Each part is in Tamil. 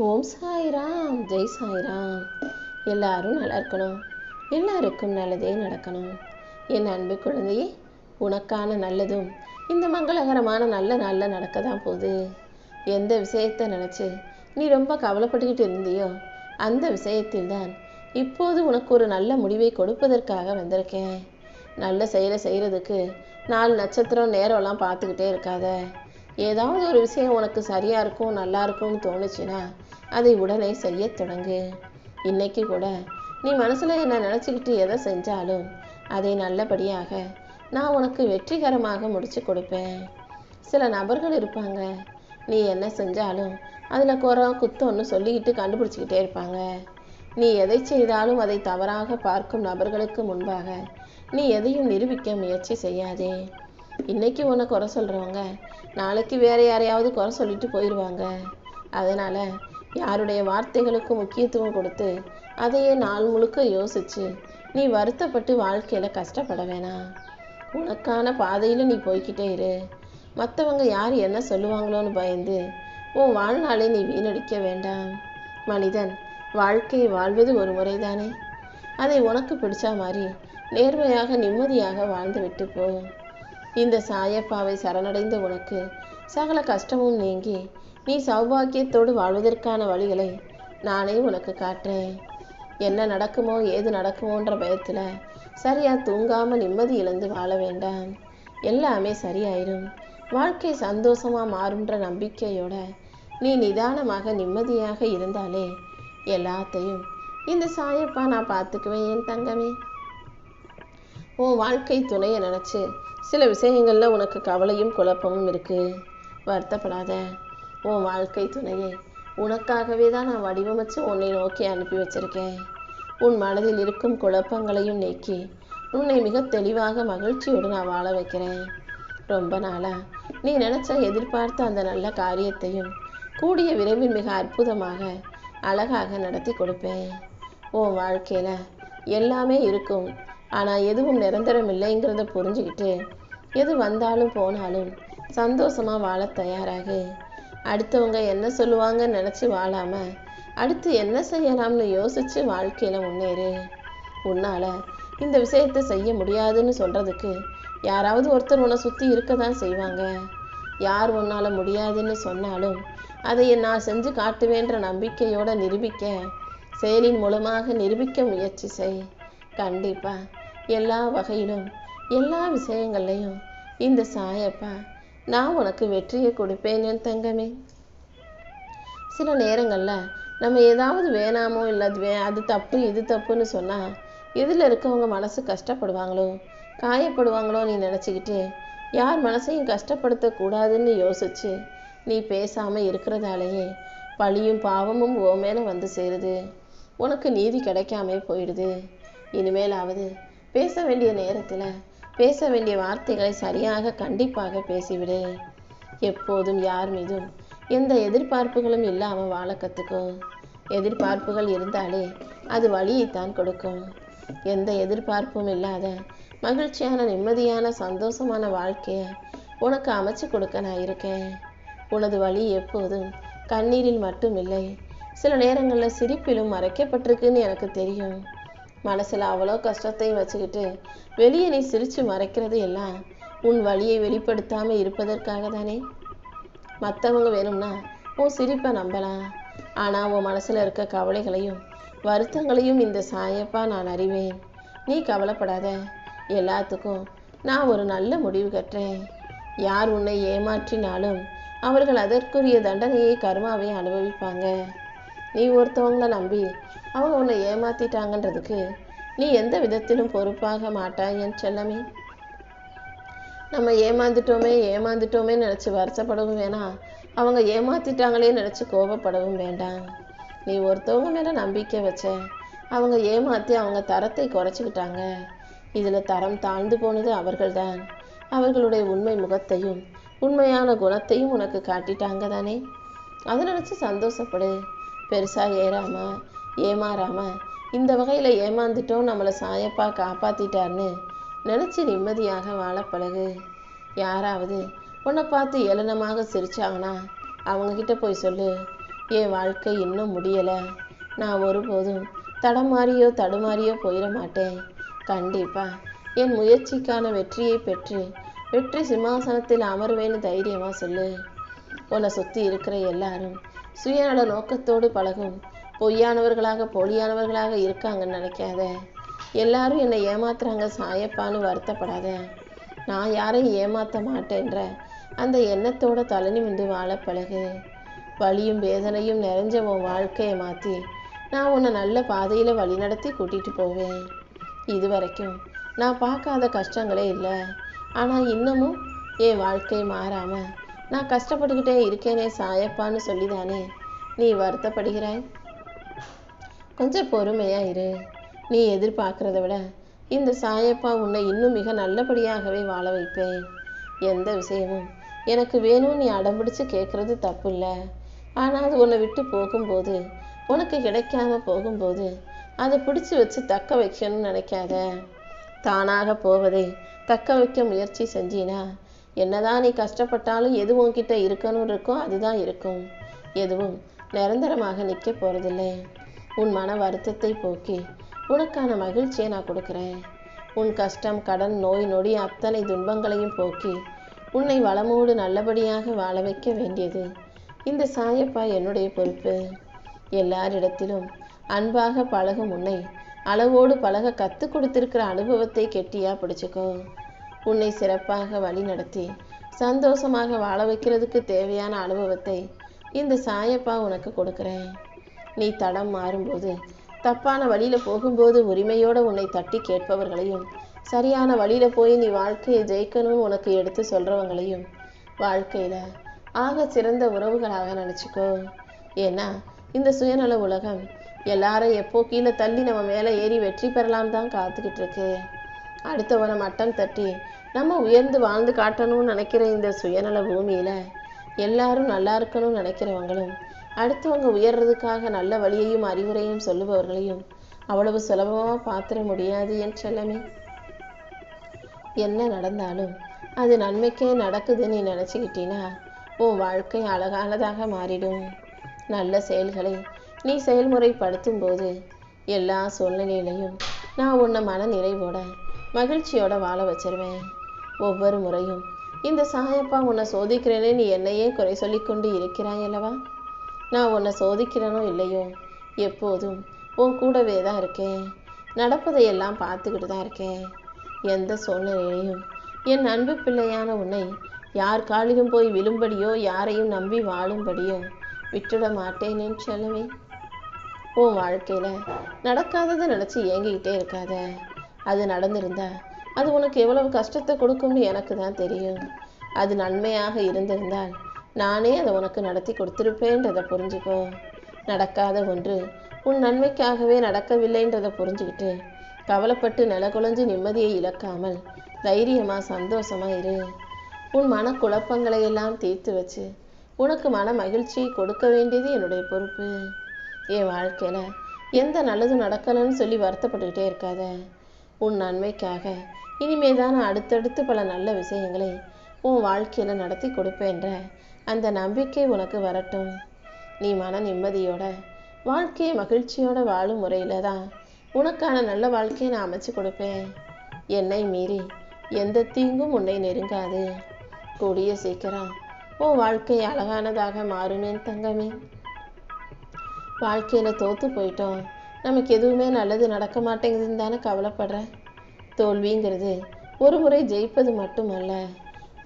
ஓம் சாய்ராம், ஜெய் சாய்ராம். எல்லாரும் நல்லா இருக்கணும், எல்லாருக்கும் நல்லதே நடக்கணும். என் அன்பு குழந்தையே, உனக்கான நல்லதும் இந்த மங்களகரமான நல்ல நாளில் நடக்க தான் போகுது. எந்த விஷயத்தை நினச்சி நீ ரொம்ப கவலைப்பட்டுக்கிட்டு இருந்தியோ அந்த விஷயத்தில் தான் இப்போது உனக்கு ஒரு நல்ல முடிவை கொடுப்பதற்காக வந்திருக்கேன். நல்ல செயலை செய்கிறதுக்கு 4 நட்சத்திரம் நேரம்லாம் பார்த்துக்கிட்டே இருக்காத. ஏதாவது ஒரு விஷயம் உனக்கு சரியாக இருக்கும், நல்லா இருக்கும்னு தோணுச்சுன்னா அதை உடனே செய்ய தொடங்கு. இன்னைக்கு கூட நீ மனசில் என்ன நினச்சிக்கிட்டு எதை செஞ்சாலும் அதை நல்லபடியாக நான் உனக்கு வெற்றிகரமாக முடிச்சு கொடுப்பேன். சில நபர்கள் இருப்பாங்க, நீ என்ன செஞ்சாலும் அதில் குறை குத்தம்னு சொல்லிக்கிட்டு கண்டுபிடிச்சிக்கிட்டே இருப்பாங்க. நீ எதை செய்தாலும் அதை தவறாக பார்க்கும் நபர்களுக்கு முன்பாக நீ எதையும் நிரூபிக்க முயற்சி செய்யாதே. இன்னைக்கு உன்னை குறை சொல்கிறவங்க நாளைக்கு வேற யாரையாவது குறை சொல்லிட்டு போயிடுவாங்க. அதனால் யாருடைய வார்த்தைகளுக்கு முக்கியத்துவம் கொடுத்து அதையே நாள் முழுக்க யோசித்து நீ வருத்தப்பட்டு வாழ்க்கையில் கஷ்டப்பட வேணாம். உனக்கான பாதையில் நீ போய்கிட்டே இரு. மற்றவங்க யார் என்ன சொல்லுவாங்களோன்னு பயந்து உன் வாழ்நாளை நீ வீணடிக்க வேண்டாம். மனிதன் வாழ்க்கையை வாழ்வது ஒரு முறைதானே. அதை உனக்கு பிடிச்ச மாதிரி நேர்மையாக நிம்மதியாக வாழ்ந்து விட்டு போ. இந்த சாயப்பாவை சரணடைந்த உனக்கு சகல கஷ்டமும் நீங்கி நீ சௌபாக்கியத்தோடு வாழ்வதற்கான வழிகளை நானே உனக்கு காட்டுறேன். என்ன நடக்குமோ ஏது நடக்குமோன்ற பயத்தில் சரியா தூங்காமல் நிம்மதி இழந்து வாழ வேண்டாம். எல்லாமே சரியாயிடும். வாழ்க்கை சந்தோஷமாக மாறுன்ற நம்பிக்கையோட நீ நிதானமாக நிம்மதியாக இருந்தாலே எல்லாத்தையும் இந்த சாயப்பா நான் பார்த்துக்குவேன். என் தங்கமே, உன் வாழ்க்கை துணையை நினச்சி சில விஷயங்களில் உனக்கு கவலையும் குழப்பமும் இருக்குது. வருத்தப்படாத. உன் வாழ்க்கை துணையை உனக்காகவே தான் நான் வடிவமைச்சு உன்னை நோக்கி அனுப்பி வச்சிருக்கேன். உன் மனதில் இருக்கும் குழப்பங்களையும் நீக்கி உன்னை மிக தெளிவாக மகிழ்ச்சியோடு நான் வாழ வைக்கிறேன். ரொம்ப நாளாக நீ நினச்ச எதிர்பார்த்த அந்த நல்ல காரியத்தையும் கூடிய விரைவில் மிக அற்புதமாக அழகாக நடத்தி கொடுப்பேன். உன் வாழ்க்கையில் எல்லாமே இருக்கும், ஆனால் எதுவும் நிரந்தரம் இல்லைங்கிறத புரிஞ்சுக்கிட்டு எது வந்தாலும் போனாலும் சந்தோஷமாக வாழ தயாராகு. அடுத்தவங்க என்ன சொல்லுவாங்கன்னு நினச்சி வாழாமல் அடுத்து என்ன செய்யலாம்னு யோசித்து வாழ்க்கையில் முன்னேறு. உன்னால் இந்த விஷயத்தை செய்ய முடியாதுன்னு சொல்கிறதுக்கு யாராவது ஒருத்தர் உன்னை சுற்றி இருக்க தான் செய்வாங்க. யார் உன்னால் முடியாதுன்னு சொன்னாலும் அதை நான் செஞ்சு காட்டுவேன்ற நம்பிக்கையோடு நிரூபிக்க, செயலின் மூலமாக நிரூபிக்க முயற்சி செய். கண்டிப்பாக எல்லா வகையிலும் எல்லா விஷயங்கள்லையும் இந்த சாயப்பா நான் உனக்கு வெற்றியை கொடுப்பேன். என் தங்கமே, சில நேரங்களில் நம்ம ஏதாவது வேணாமோ இல்லை அது தப்பு இது தப்புன்னு சொன்னால் எதில் இருக்கவங்க மனசு கஷ்டப்படுவாங்களோ காயப்படுவாங்களோ நீ நினச்சிக்கிட்டு யார் மனசையும் கஷ்டப்படுத்தக்கூடாதுன்னு யோசிச்சு நீ பேசாமல் இருக்கிறதாலேயே பழியும் பாவமும் ஓ மேலே வந்து சேருது. உனக்கு நீதி கிடைக்காம போயிடுது. இனிமேலாவது பேச வேண்டிய நேரத்தில் பேச வேண்டிய வார்த்தைகளை சரியாக கண்டிப்பாக பேசிவிடு. எப்போதும் யார் மீதும் எந்த எதிர்பார்ப்புகளும் இல்லாமல் வாழ கற்றுக்கோ. எதிர்பார்ப்புகள் இருந்தாலே அது வழியைத்தான் கொடுக்கும். எந்த எதிர்பார்ப்பும் இல்லாத மகிழ்ச்சியான நிம்மதியான சந்தோஷமான வாழ்க்கையை உனக்கு அமைச்சு கொடுக்க நான் இருக்கேன். உனது வழி எப்போதும் கண்ணீரில் மட்டும் இல்லை, சில நேரங்களில் சிரிப்பிலும் மறைக்கப்பட்டிருக்குன்னு எனக்கு தெரியும். மனசில் அவ்வளோ கஷ்டத்தையும் வச்சுக்கிட்டு வெளியே நீ சிரித்து மறைக்கிறது எல்லாம் உன் வழியை வெளிப்படுத்தாமல் இருப்பதற்காக தானே. மற்றவங்க வேணும்னா உன் சிரிப்பை நம்பலாம், ஆனால் உன் மனசில் இருக்க கவலைகளையும் வருத்தங்களையும் இந்த சாயப்பா நான் அறிவேன். நீ கவலைப்படாத. எல்லாத்துக்கும் நான் ஒரு நல்ல முடிவு கட்டுறேன். யார் உன்னை ஏமாற்றினாலும் அவர்கள் அதற்குரிய தண்டனையை கர்மாவை அனுபவிப்பாங்க. நீ ஒருத்தவங்களை நம்பி அவங்க உன்னை ஏமாத்திட்டாங்கன்றதுக்கு நீ எந்த விதத்திலும் பொறுப்பாக மாட்டாய் என் செல்லமே. நம்ம ஏமாந்துட்டோமே நினச்சி வருத்தப்படவும் வேணாம், அவங்க ஏமாத்திட்டாங்களே நினச்சி கோபப்படவும் வேண்டாம். நீ ஒருத்தவங்க மேலே நம்பிக்கை வச்ச, அவங்க ஏமாற்றி அவங்க தரத்தை குறைச்சிக்கிட்டாங்க. இதில் தரம் தாழ்ந்து போனது அவர்கள்தான். அவர்களுடைய உண்மை முகத்தையும் உண்மையான குணத்தையும் உனக்கு காட்டிட்டாங்க தானே. அதை நினச்சி சந்தோஷப்படு. பெருசாக ஏமாறாம இந்த வகையில் ஏமாந்துட்டோம், நம்மளை சாயப்பா காப்பாற்றிட்டார்னு நினச்சி நிம்மதியாக வாழ பழகு. யாராவது உன்னை பார்த்து ஏளனமாக சிரிச்சாங்கன்னா அவங்கக்கிட்ட போய் சொல்லு, என் வாழ்க்கை இன்னும் முடியலை. நான் ஒருபோதும் தடமாறியோ தடுமாறியோ போயிட மாட்டேன். கண்டிப்பா என் முயற்சிக்கான வெற்றியை பெற்று வெற்றி சிம்மாசனத்தில் அமர்வேன்னு தைரியமா சொல்லு. உன்னை சுற்றி இருக்கிற எல்லாரும் சுயநல நோக்கத்தோடு பழகும் பொய்யானவர்களாக போலியானவர்களாக இருக்காங்கன்னு நினைக்காத. எல்லாரும் என்னை ஏமாத்துறாங்க சாயப்பான்னு வருத்தப்படாத. நான் யாரையும் ஏமாற்ற மாட்டேன்ற அந்த எண்ணத்தோட தலை நிமிர்ந்து வாழ பழகு. வலியும் வேதனையும் நிறைஞ்ச உன் வாழ்க்கையை மாற்றி நான் உன்னை நல்ல பாதையில் வழி நடத்தி கூட்டிகிட்டு போவேன். இது வரைக்கும் நான் பார்க்காத கஷ்டங்களே இல்லை. ஆனால் இன்னமும் என் வாழ்க்கை மாறாமல் நான் கஷ்டப்பட்டுக்கிட்டே இருக்கேனே சாயப்பான்னு சொல்லிதானே நீ வருத்தப்படுகிறாய். கொஞ்சம் பொறுமையாக இரு. நீ எதிர்பார்க்குறத விட இந்த சாயப்பா உன்னை இன்னும் மிக நல்லபடியாகவே வாழ வைப்பேன். எந்த விஷயமும் எனக்கு வேணும் நீ அடம்பிடிச்சு கேட்குறது தப்பு இல்லை. ஆனால் அது உன்னை விட்டு போகும்போது, உனக்கு கிடைக்காம போகும்போது அதை பிடிச்சி வச்சு தக்க வைக்கணும்னு நினைக்காத. தானாக போவதை தக்க வைக்க முயற்சி செஞ்சினா என்னதான் நீ கஷ்டப்பட்டாலும் எது உன்கிட்ட இருக்கணும் இருக்கோ அதுதான் இருக்கும். எதுவும் நிரந்தரமாக நிற்க போகிறதில்லை. உன் மன வருத்தத்தை போக்கி உனக்கான மகிழ்ச்சியை நான் கொடுக்குறேன். உன் கஷ்டம், கடன், நோய், நொடி அத்தனை துன்பங்களையும் போக்கி உன்னை வளமோடு நல்லபடியாக வாழ வைக்க வேண்டியது இந்த சாயப்பா என்னுடைய பொறுப்பு. எல்லாரிடத்திலும் அன்பாக பழகும் உன்னை அளவோடு பழக கற்றுக் கொடுத்திருக்கிற அனுபவத்தை கெட்டியாக பிடிச்சிக்கோ. உன்னை சிறப்பாக வழி நடத்தி சந்தோஷமாக வாழ வைக்கிறதுக்கு தேவையான அனுபவத்தை இந்த சாயப்பா உனக்கு கொடுக்குறேன். நீ தடம் மாறும்போது, தப்பான வழியில் போகும்போது உரிமையோடு உன்னை தட்டி கேட்பவர்களையும், சரியான வழியில் போய் நீ வாழ்க்கையை ஜெயிக்கணும்னு உனக்கு எடுத்து சொல்கிறவங்களையும் வாழ்க்கையில் ஆக சிறந்த உறவுகளாக நினச்சிக்கோ. ஏன்னா இந்த சுயநல உலகம் எல்லாரும் எப்போ கீழே தள்ளி நம்ம மேலே ஏறி வெற்றி பெறலாம் தான் காத்துக்கிட்டு இருக்கு. அடுத்தவரை மட்டம் தட்டி நம்ம உயர்ந்து வாழ்ந்து காட்டணும்னு நினைக்கிற இந்த சுயநல பூமியில் எல்லாரும் நல்லா இருக்கணும்னு நினைக்கிறவங்களும் அடுத்தவங்க உயர்றதுக்காக நல்ல வழியையும் அறிவுரையும் சொல்லுபவர்களையும் அவ்வளவு சுலபமாக பார்த்துட முடியாது என் செல்லமே. என்ன நடந்தாலும் அது நன்மைக்கே நடக்குதுன்னு நீ நினச்சிக்கிட்டீன்னா உன் வாழ்க்கை அழகானதாக மாறிடும். நல்ல செயல்களை நீ செயல்முறைப்படுத்தும் போது எல்லா சூழ்நிலையிலையும் நான் உன்னை மன நிறைவோட மகிழ்ச்சியோட வாழ வச்சிருவேன். ஒவ்வொரு முறையும் இந்த சாயப்பா உன்னை சோதிக்கிறேனே நீ என்னையே குறை சொல்லி கொண்டு இருக்கிறாய் அல்லவா? நான் உன்னை சோதிக்கிறேனோ இல்லையோ எப்போதும் உன் கூடவே தான் இருக்கேன். நடப்பதையெல்லாம் பார்த்துக்கிட்டு தான் இருக்கேன். எந்த சூழ்நிலையிலையும் என் அன்பு பிள்ளையான உன்னை யார் காலிலும் போய் விழும்படியோ யாரையும் நம்பி வாழும்படியோ விட்டுட மாட்டேனேன்னு சொல்லவே. உன் வாழ்க்கையில் நடக்காததை நினச்சி ஏங்கிக்கிட்டே இருக்காத. அது நடந்திருந்தா அது உனக்கு எவ்வளவு கஷ்டத்தை கொடுக்கும்னு எனக்கு தான் தெரியும். அது நன்மையாக இருந்திருந்தால் நானே அதை உனக்கு நடத்தி கொடுத்துருப்பேன்றதை புரிஞ்சுக்கோ. நடக்காத ஒன்று உன் நன்மைக்காகவே நடக்கவில்லைன்றதை புரிஞ்சுக்கிட்டு கவலைப்பட்டு நிலகுலைஞ்சு நிம்மதியை இழக்காமல் தைரியமாக சந்தோஷமாக இரு. உன் மனக்குழப்பங்களை எல்லாம் தீர்த்து வச்சு உனக்கு மன மகிழ்ச்சியை கொடுக்க வேண்டியது என்னுடைய பொறுப்பு. என் வாழ்க்கையில் எந்த நல்லதும் நடக்கலைன்னு சொல்லி வருத்தப்பட்டுக்கிட்டே இருக்காத. உன் நன்மைக்காக இனிமே தான் நான் அடுத்தடுத்து பல நல்ல விஷயங்களை உன் வாழ்க்கையில் நடத்தி கொடுப்பேன்ற அந்த நம்பிக்கை உனக்கு வரட்டும். நீ மன நிம்மதியோட வாழ்க்கையை மகிழ்ச்சியோட வாழும் முறையில் தான் உனக்கான நல்ல வாழ்க்கையை நான் அமைச்சு கொடுப்பேன். என்னை மீறி எந்த தீங்கும் உன்னை நெருங்காது. கூடிய சீக்கிரம் உன் வாழ்க்கை அழகானதாக மாறுமேன் தங்கமே. வாழ்க்கையில் தோற்று போயிட்டோம், நமக்கு எதுவுமே நல்லது நடக்க மாட்டேங்குதுன்னு தானே கவலைப்படுற. தோல்விங்கிறது ஒரு முறை ஜெயிப்பது மட்டுமல்ல,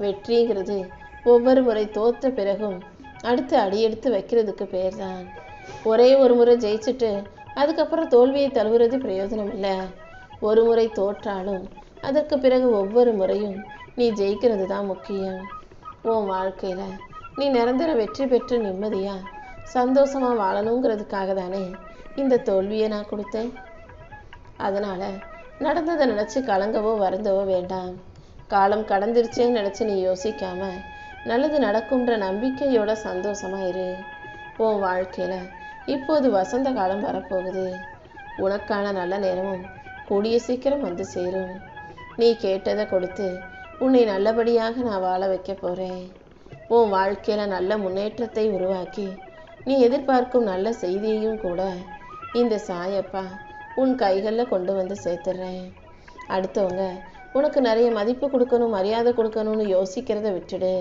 வெற்றிங்கிறது ஒவ்வொரு முறை தோற்ற பிறகும் அடுத்து அடியெடுத்து வைக்கிறதுக்கு பேர் தான். ஒரே ஒரு முறை ஜெயிச்சுட்டு அதுக்கப்புறம் தோல்வியை தழுவுறது பிரயோஜனம் இல்லை. ஒரு முறை தோற்றாலும் அதற்கு பிறகு ஒவ்வொரு முறையும் நீ ஜெயிக்கிறது தான் முக்கியம். உன் வாழ்க்கையில் நீ நிரந்தர வெற்றி பெற்று நிம்மதியாக சந்தோஷமாக வாழணுங்கிறதுக்காக தானே இந்த தோல்வியை நான் கொடுத்தேன். அதனால் நடந்ததை நினச்சி கலங்கவோ வருந்தவோ வேண்டாம். காலம் கடந்துருச்சேன்னு நினச்சி நீ யோசிக்காம நல்லது நடக்கும்ன்ற நம்பிக்கையோட சந்தோஷமாக இரு. உன் வாழ்க்கையில் இப்போது வசந்த காலம் வரப்போகுது. உனக்கான நல்ல நேரமும் கூடிய சீக்கிரம் வந்து சேரும். நீ கேட்டதை கொடுத்து உன்னை நல்லபடியாக நான் வாழ வைக்க போகிறேன். உன் வாழ்க்கையில் நல்ல முன்னேற்றத்தை உருவாக்கி நீ எதிர்பார்க்கும் நல்ல செய்தியையும் கூட இந்த சாயப்பா உன் கைகளில் கொண்டு வந்து சேர்த்துடுறேன். அடுத்தவங்க உனக்கு நிறைய மதிப்பு கொடுக்கணும், மரியாதை கொடுக்கணும்னு யோசிக்கிறத விட்டுடு.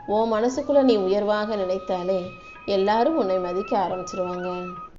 உன் மனசுக்குள்ள நீ உயர்வாக நினைத்தாலே எல்லாரும் உன்னை மதிக்க ஆரம்பிச்சிருவாங்க.